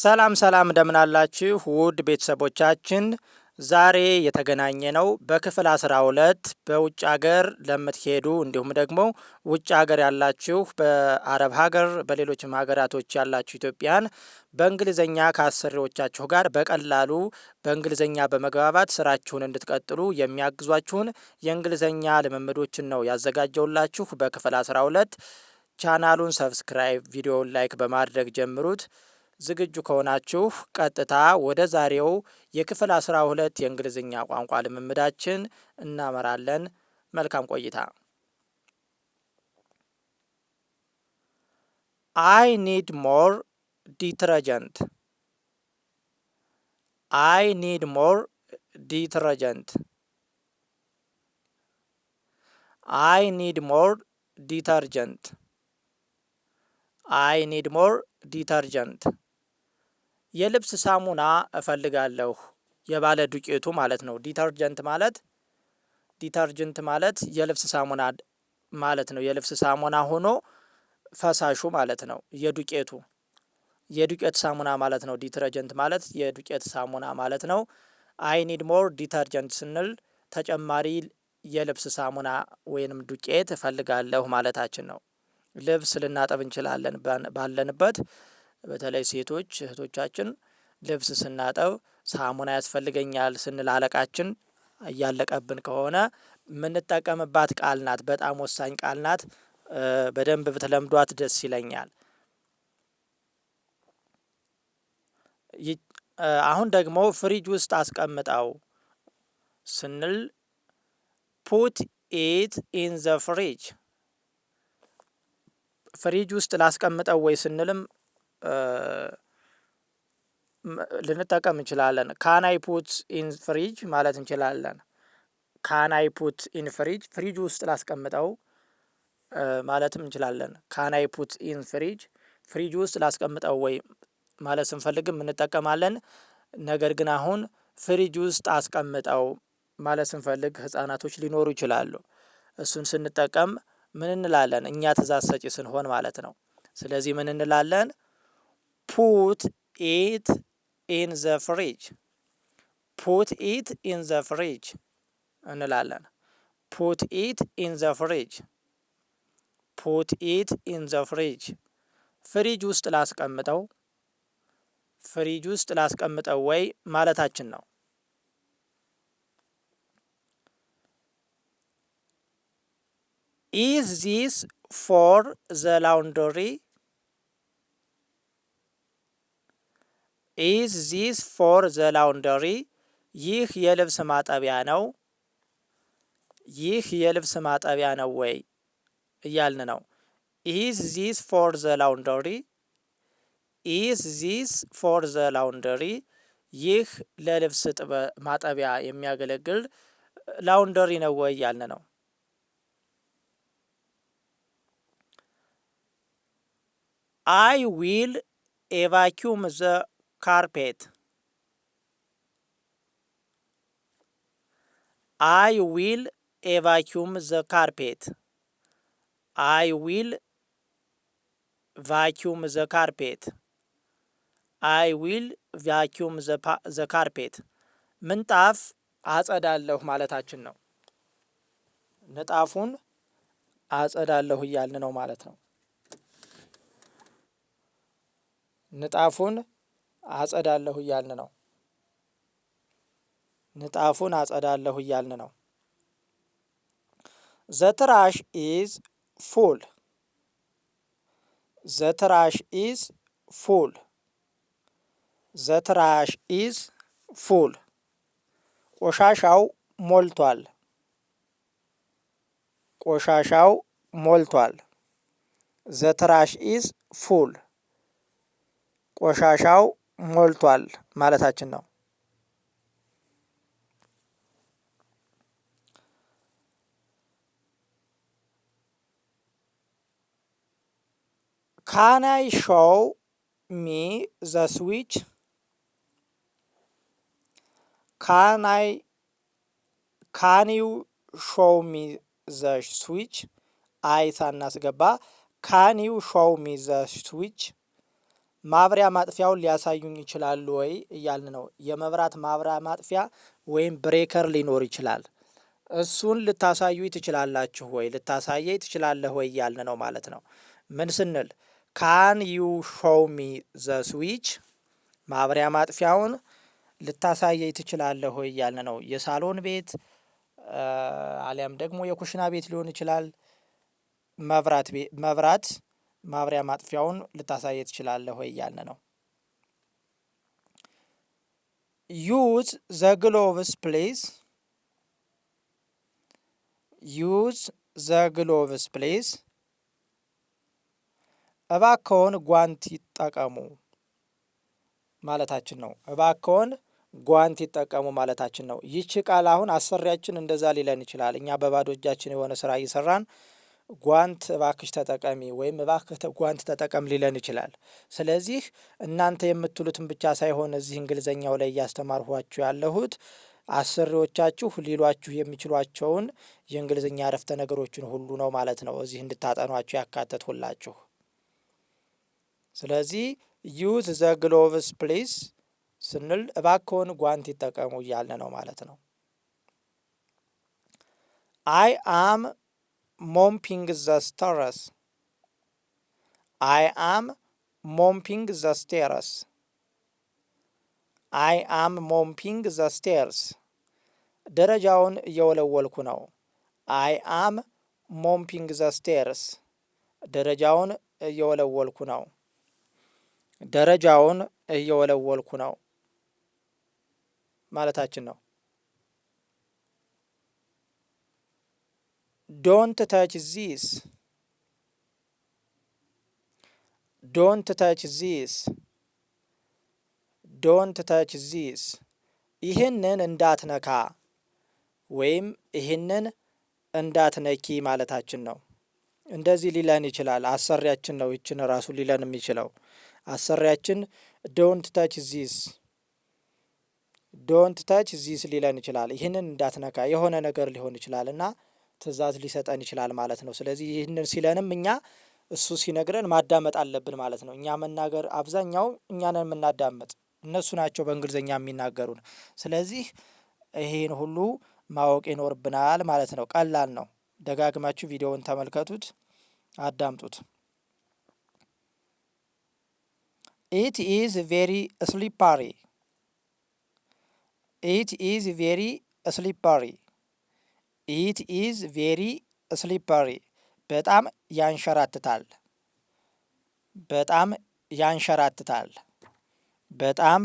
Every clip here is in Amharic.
ሰላም ሰላም እንደምን አላችሁ ውድ ቤተሰቦቻችን። ዛሬ የተገናኘነው በክፍል 12 በውጭ ሀገር ለምትሄዱ እንዲሁም ደግሞ ውጭ ሀገር ያላችሁ በአረብ ሀገር በሌሎችም ሀገራቶች ያላችሁ ኢትዮጵያን በእንግሊዘኛ ከአሰሪዎቻችሁ ጋር በቀላሉ በእንግሊዘኛ በመግባባት ስራችሁን እንድትቀጥሉ የሚያግዟችሁን የእንግሊዘኛ ልምምዶችን ነው ያዘጋጀውላችሁ በክፍል 12። ቻናሉን ሰብስክራይብ፣ ቪዲዮውን ላይክ በማድረግ ጀምሩት። ዝግጁ ከሆናችሁ ቀጥታ ወደ ዛሬው የክፍል 12 የእንግሊዝኛ ቋንቋ ልምምዳችን እናመራለን። መልካም ቆይታ። I need more detergent. I need more detergent. I need more detergent. I need more detergent. የልብስ ሳሙና እፈልጋለሁ። የባለ ዱቄቱ ማለት ነው። ዲተርጀንት ማለት የልብስ ሳሙና ማለት ነው። የልብስ ሳሙና ሆኖ ፈሳሹ ማለት ነው። የዱቄት ሳሙና ማለት ነው። ዲተርጀንት ማለት የዱቄት ሳሙና ማለት ነው። አይ ኒድ ሞር ዲተርጀንት ስንል ተጨማሪ የልብስ ሳሙና ወይንም ዱቄት እፈልጋለሁ ማለታችን ነው። ልብስ ልናጠብ እንችላለን ባለንበት። በተለይ ሴቶች እህቶቻችን ልብስ ስናጠብ ሳሙና ያስፈልገኛል ስንል አለቃችን እያለቀብን ከሆነ የምንጠቀምባት ቃል ናት። በጣም ወሳኝ ቃል ናት። በደንብ ብትለምዷት ደስ ይለኛል። አሁን ደግሞ ፍሪጅ ውስጥ አስቀምጠው ስንል ፑት ኢት ኢን ዘ ፍሪጅ። ፍሪጅ ውስጥ ላስቀምጠው ወይ ስንልም ልንጠቀም እንችላለን። ካናይ ፑት ኢን ፍሪጅ ማለት እንችላለን። ካናይ ፑት ኢን ፍሪጅ፣ ፍሪጅ ውስጥ ላስቀምጠው ማለትም እንችላለን። ካናይ ፑት ኢን ፍሪጅ፣ ፍሪጅ ውስጥ ላስቀምጠው ወይ ማለት ስንፈልግም እንጠቀማለን። ነገር ግን አሁን ፍሪጅ ውስጥ አስቀምጠው ማለት ስንፈልግ ህጻናቶች ሊኖሩ ይችላሉ። እሱን ስንጠቀም ምን እንላለን? እኛ ትእዛዝ ሰጪ ስንሆን ማለት ነው። ስለዚህ ምን እንላለን? ፑት ኢት ኢን ዘ ፍሪጅ። ፑት ኢት ኢን ዘ ፍሪጅ እንላለን። ፑት ኢት ኢን ዘ ፍሪጅ። ፑት ኢት ኢን ዘ ፍሪጅ። ፍሪጅ ውስጥ ላስቀምጠው፣ ፍሪጅ ውስጥ ላስቀምጠው ወይ ማለታችን ነው። ኢዝ ዚስ ፎር ዘ ላውንደሪ? ኢዝ ዚስ ፎር ዘ ላውንደሪ? ይህ የልብስ ማጠቢያ ነው። ይህ የልብስ ማጠቢያ ነው ወይ እያልን ነው። ኢዝ ዚስ ፎር ዘ ላውንደሪ? ኢዝ ዚስ ፎር ዘ ላውንደሪ? ይህ ለልብስ ማጠቢያ የሚያገለግል ላውንደሪ ነው ወይ እያልን ነው። አይ ዊል ኤቫኪዩም ዘ ካርፔት። አይ ዊል ኤቫኪዩም ዘ ካርፔት። አይ ዊል ቫኪዩም ዘ ካርፔት። አይ ዊል ቫኪዩም ዘ ካርፔት። ምንጣፍ አጸዳለሁ ማለታችን ነው። ንጣፉን አጸዳለሁ እያልን ነው ማለት ነው። ንጣፉን አጸዳለሁ እያልን ነው። ንጣፉን አጸዳለሁ እያልን ነው። ዘ ትራሽ ኢዝ ፉል። ዘ ትራሽ ኢዝ ፉል። ዘ ትራሽ ኢዝ ፉል። ቆሻሻው ሞልቷል። ቆሻሻው ሞልቷል። ዘ ትራሽ ኢዝ ፉል። ቆሻሻው ሞልቷል ማለታችን ነው። ካን አይ ሾው ሚ ዘ ስዊች? ካን ዩ ሾው ሚ ዘ ስዊች? አይ ሳናስገባ ካን ዩ ሾው ሚ ዘ ስዊች? ማብሪያ ማጥፊያውን ሊያሳዩኝ ይችላሉ ወይ እያልን ነው። የመብራት ማብሪያ ማጥፊያ ወይም ብሬከር ሊኖር ይችላል። እሱን ልታሳዩኝ ትችላላችሁ ወይ፣ ልታሳየኝ ትችላለህ ወይ እያልን ነው ማለት ነው። ምን ስንል ካን ዩ ሾው ሚ ዘ ስዊች፣ ማብሪያ ማጥፊያውን ልታሳየኝ ትችላለህ ወይ እያልን ነው። የሳሎን ቤት አሊያም ደግሞ የኩሽና ቤት ሊሆን ይችላል። መብራት ማብሪያ ማጥፊያውን ልታሳየኝ ትችላለህ ወይ እያልን ነው። ዩዝ ዘ ግሎቭስ ፕሊዝ፣ ዩዝ ዘ ግሎቭስ ፕሊዝ፣ እባክዎን ጓንት ይጠቀሙ ማለታችን ነው። እባክዎን ጓንት ይጠቀሙ ማለታችን ነው። ይቺ ቃል አሁን አሰሪያችን እንደዛ ሊለን ይችላል። እኛ በባዶ እጃችን የሆነ ስራ እየሰራን ጓንት እባክሽ ተጠቀሚ ወይም እባክህ ጓንት ተጠቀም ሊለን ይችላል። ስለዚህ እናንተ የምትሉትን ብቻ ሳይሆን እዚህ እንግሊዘኛው ላይ እያስተማርኋችሁ ያለሁት አሰሪዎቻችሁ ሊሏችሁ የሚችሏቸውን የእንግሊዝኛ አረፍተ ነገሮችን ሁሉ ነው ማለት ነው እዚህ እንድታጠኗቸው ያካተትሁላችሁ። ስለዚህ ዩዝ ዘ ግሎቭስ ፕሊዝ ስንል እባክዎን ጓንት ይጠቀሙ እያልን ነው ማለት ነው። አይ አም ሞምፒንግ ዘ ስቴርስ፣ አይ አም ሞምፒንግ ዘ ስቴርስ፣ አይ አም ሞምፒንግ ዘ ስቴርስ፣ ደረጃውን እየወለወልኩ ነው። አይ አም ሞምፒንግ ዘ ስቴርስ፣ ደረጃውን እየወለወልኩ ነው። ደረጃውን እየወለወልኩ ነው ማለታችን ነው። ዶንት ታች ዚስ፣ ዶንት ታች ዚስ፣ ዶንት ታች ዚስ፣ ይህንን እንዳትነካ ወይም ይህንን እንዳትነኪ ማለታችን ነው። እንደዚህ ሊለን ይችላል። አሰሪያችን ነው ይችን ራሱ ሊለን የሚችለው። አሰሪያችን ዶንት ታች ዚስ፣ ዶንት ታች ዚስ ሊለን ይችላል። ይህንን እንዳትነካ የሆነ ነገር ሊሆን ይችላል እና ትዕዛዝ ሊሰጠን ይችላል ማለት ነው። ስለዚህ ይህንን ሲለንም እኛ እሱ ሲነግረን ማዳመጥ አለብን ማለት ነው። እኛ መናገር አብዛኛው እኛንን የምናዳምጥ እነሱ ናቸው በእንግሊዝኛ የሚናገሩን። ስለዚህ ይህን ሁሉ ማወቅ ይኖርብናል ማለት ነው። ቀላል ነው። ደጋግማችሁ ቪዲዮውን ተመልከቱት፣ አዳምጡት። ኢት ኢዝ ቬሪ ስሊፐሪ፣ ኢት ኢዝ ቬሪ ስሊፐሪ፣ ኢት ኢዝ ቬሪ ስሊፐሪ፣ በጣም ያንሸራትታል፣ በጣም ያንሸራትታል፣ በጣም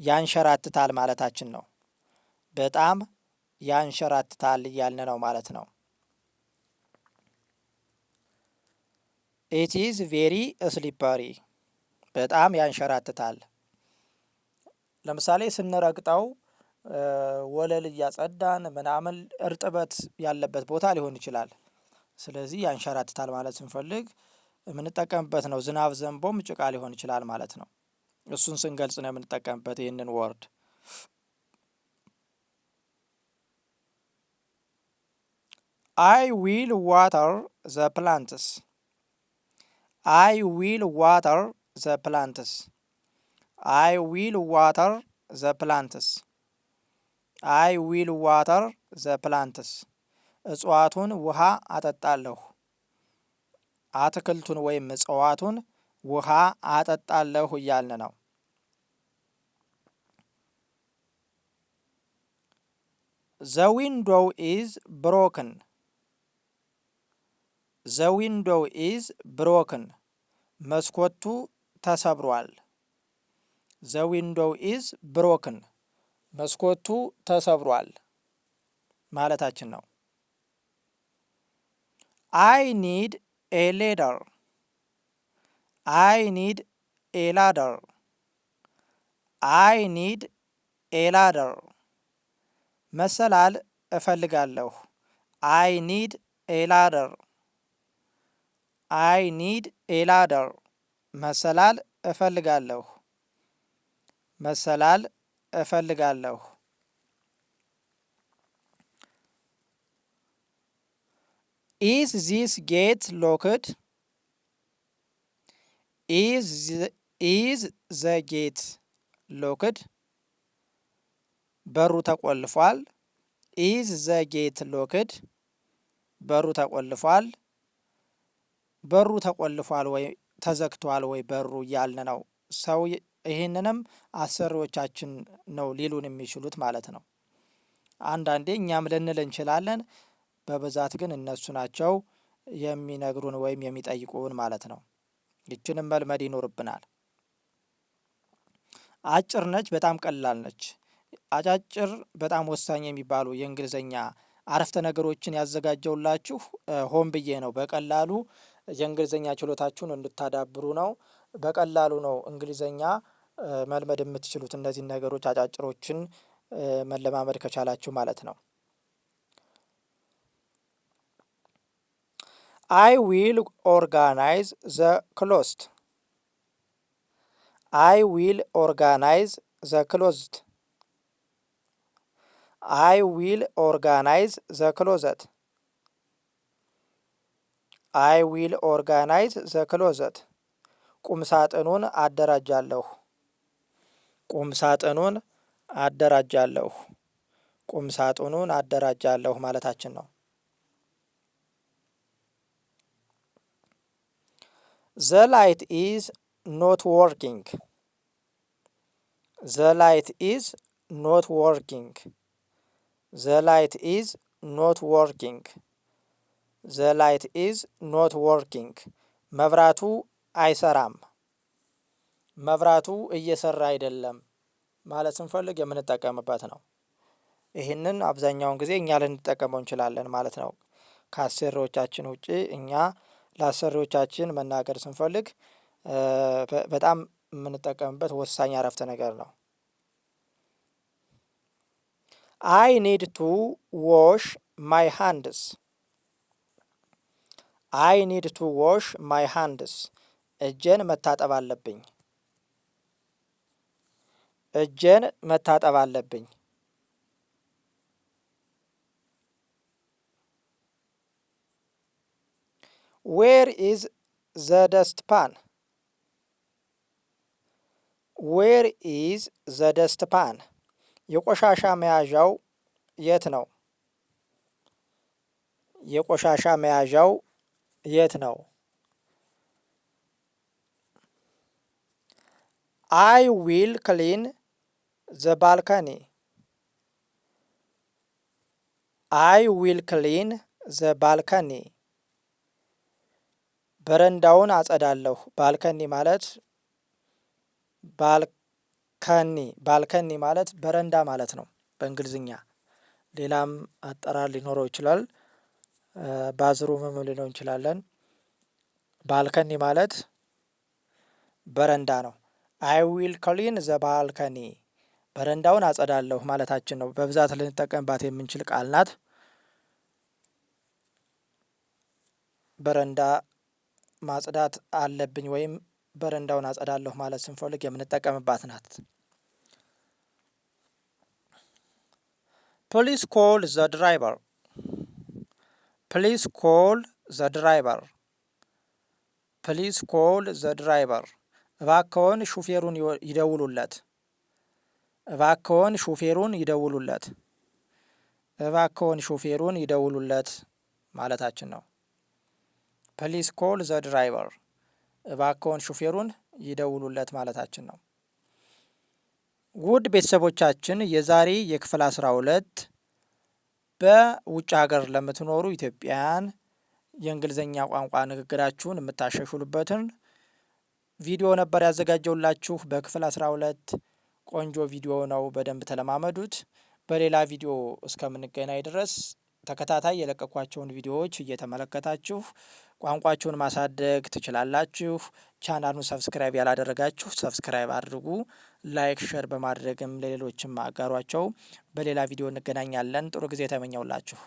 ያንሸራትታል ማለታችን ነው። በጣም ያንሸራትታል እያልን ነው ማለት ነው። ኢት ኢዝ ቬሪ ስሊፐሪ፣ በጣም ያንሸራትታል። ለምሳሌ ስንረግጠው ወለል እያጸዳን ምናምን እርጥበት ያለበት ቦታ ሊሆን ይችላል። ስለዚህ ያንሸራትታል ማለት ስንፈልግ የምንጠቀምበት ነው። ዝናብ ዘንቦም ጭቃ ሊሆን ይችላል ማለት ነው። እሱን ስንገልጽ ነው የምንጠቀምበት ይህንን ወርድ። አይ ዊል ዋተር ዘ ፕላንትስ፣ አይ ዊል ዋተር ዘ ፕላንትስ፣ አይ ዊል ዋተር ዘ ፕላንትስ፣ አይ ዊል ዋተር ዘ ፕላንትስ፣ እጽዋቱን ውሃ አጠጣለሁ፣ አትክልቱን ወይም እጽዋቱን ውሃ አጠጣለሁ እያልን ነው። ዘ ዊንዶው ኢዝ ብሮክን፣ ዘ ዊንዶው ኢዝ ብሮክን፣ መስኮቱ ተሰብሯል። ዘ ዊንዶው ኢዝ ብሮክን፣ መስኮቱ ተሰብሯል ማለታችን ነው። አይ ኒድ ኤ ሌደር፣ አይ ኒድ ኤ ላደር፣ አይ ኒድ ኤ ላደር፣ መሰላል እፈልጋለሁ። አይ ኒድ ኤ ላደር፣ አይ ኒድ ኤ ላደር፣ መሰላል እፈልጋለሁ፣ መሰላል እፈልጋለሁ። ኢዝ ዚስ ጌት ሎክድ፣ ኢዝ ኢዝ ዘ ጌት ሎክድ በሩ ተቆልፏል። ኢዝ ዘ ጌት ሎክድ በሩ ተቆልፏል። በሩ ተቆልፏል ወይ ተዘግቷል ወይ በሩ እያልን ነው። ሰው ይህንንም አሰሪዎቻችን ነው ሊሉን የሚችሉት ማለት ነው። አንዳንዴ እኛም ልንል እንችላለን። በብዛት ግን እነሱ ናቸው የሚነግሩን ወይም የሚጠይቁን ማለት ነው። ይችንም መልመድ ይኖርብናል። አጭር ነች፣ በጣም ቀላል ነች። አጫጭር በጣም ወሳኝ የሚባሉ የእንግሊዝኛ አረፍተ ነገሮችን ያዘጋጀውላችሁ ሆን ብዬ ነው። በቀላሉ የእንግሊዝኛ ችሎታችሁን እንድታዳብሩ ነው። በቀላሉ ነው እንግሊዝኛ መልመድ የምትችሉት እነዚህን ነገሮች አጫጭሮችን መለማመድ ከቻላችሁ ማለት ነው። I will organize the closed. I will organize the closed. I will organize the closet. I will organize the closet. ቁም ሳጥኑን አደራጃለሁ። ቁም ሳጥኑን አደራጃለሁ። ቁም ሳጥኑን አደራጃለሁ ማለታችን ነው። The light is not working. The light is not working. The light is not working. The light is not working. መብራቱ አይሰራም። መብራቱ እየሰራ አይደለም ማለት ስንፈልግ የምንጠቀምበት ነው። ይህንን አብዛኛውን ጊዜ እኛ ልንጠቀመው እንችላለን ማለት ነው። ከአሰሪዎቻችን ውጪ እኛ ለአሰሪዎቻችን መናገር ስንፈልግ በጣም የምንጠቀምበት ወሳኝ አረፍተ ነገር ነው። I need to wash my hands. I need to wash my hands. እጄን መታጠብ አለብኝ። እጄን መታጠብ አለብኝ። Where is the dustpan? Where is the dustpan? የቆሻሻ መያዣው የት ነው? የቆሻሻ መያዣው የት ነው? I will clean the balcony. I will clean the balcony. በረንዳውን አጸዳለሁ። ባልከኒ ማለት ባልከኒ ማለት በረንዳ ማለት ነው በእንግሊዝኛ። ሌላም አጠራር ሊኖረው ይችላል። ባዝሩምም ልንለው እንችላለን። ባልከኒ ማለት በረንዳ ነው። አይ ዊል ክሊን ዘ ባልከኒ በረንዳውን አጸዳለሁ ማለታችን ነው። በብዛት ልንጠቀምባት የምንችል ቃል ናት። በረንዳ ማጽዳት አለብኝ ወይም በረንዳውን አጸዳለሁ ማለት ስንፈልግ የምንጠቀምባት ናት። ፕሊዝ ኮል ዘ ድራይቨር። ፕሊዝ ኮል ዘ ድራይቨር። ፕሊዝ ኮል ዘ ድራይቨር። እባክዎን ሹፌሩን ይደውሉለት። እባክዎን ሹፌሩን ይደውሉለት። እባክዎን ሹፌሩን ይደውሉለት ማለታችን ነው። ፕሊዝ ኮል ዘ ድራይቨር። እባክዎን ሹፌሩን ይደውሉለት ማለታችን ነው። ውድ ቤተሰቦቻችን የዛሬ የክፍል 12 በውጭ ሀገር ለምትኖሩ ኢትዮጵያውያን የእንግሊዝኛ ቋንቋ ንግግራችሁን የምታሻሽሉበትን ቪዲዮ ነበር ያዘጋጀውላችሁ። በክፍል 12 ቆንጆ ቪዲዮ ነው። በደንብ ተለማመዱት። በሌላ ቪዲዮ እስከምንገናኝ ድረስ ተከታታይ የለቀኳቸውን ቪዲዮዎች እየተመለከታችሁ ቋንቋችሁን ማሳደግ ትችላላችሁ። ቻናሉን ሰብስክራይብ ያላደረጋችሁ ሰብስክራይብ አድርጉ። ላይክ፣ ሼር በማድረግም ለሌሎችም አጋሯቸው። በሌላ ቪዲዮ እንገናኛለን። ጥሩ ጊዜ ተመኘውላችሁ።